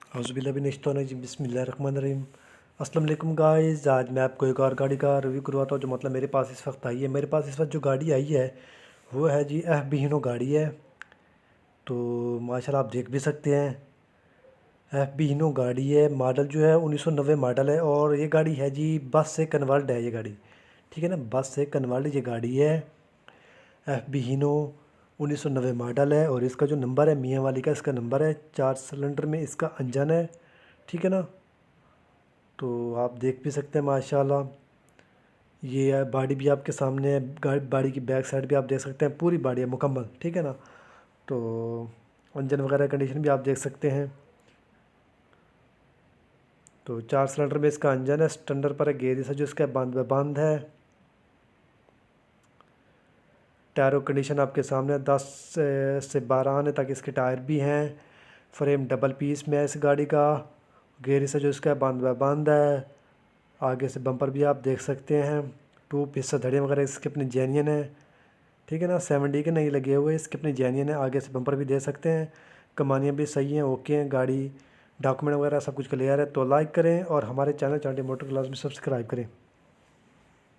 औज़ुबिल्लाहिमिनश्शैतानिर्रजीम बिस्मिल्लाहिर्रहमानिर्रहीम। अस्सलाम वालेकुम गाइज़, आज मैं आपको एक और गाड़ी का रिव्यू करवाता हूँ जो मतलब मेरे पास इस वक्त आई है। मेरे पास इस वक्त जो गाड़ी आई है वो है जी FB हीनो गाड़ी है। तो माशाल्लाह आप देख भी सकते हैं, FB हीनो गाड़ी है। मॉडल जो है 1990 मॉडल है और ये गाड़ी है जी बस से कन्वर्ट है ये गाड़ी, ठीक है ना। बस से कन्वर्ट ये गाड़ी है। FB हीनो 1990 मॉडल है और इसका जो नंबर है मियाँ वाली का इसका नंबर है। 4 सिलेंडर में इसका इंजन है, ठीक है ना। तो आप देख भी सकते हैं माशाल्लाह। ये है बॉडी भी आपके सामने है, गाड़ी की बैक साइड भी आप देख सकते हैं, पूरी बॉडी है मुकम्मल, ठीक है ना। तो इंजन वगैरह कंडीशन भी आप देख सकते हैं। तो 4 सिलेंडर में इसका इंजन है, स्टैंडर्ड पर है, गेयर से जो इसका बंद है। टायरों कंडीशन आपके सामने 10 से 12 आने तक इसके टायर भी हैं। फ्रेम डबल पीस में है इस गाड़ी का। गेयर से जो इसका बंद है। आगे से बम्पर भी आप देख सकते हैं। 2 पीस धड़े वगैरह इसके अपने जेन्युइन है, ठीक है ना। 7D के नहीं लगे हुए, इसके अपने जेन्युइन है। आगे से बम्पर भी दे सकते हैं, कमानियाँ भी सही हैं, ओके हैं। गाड़ी डॉक्यूमेंट वगैरह सब कुछ क्लियर है। तो लाइक करें और हमारे चैनल चांटी मोटर क्लास में सब्सक्राइब करें।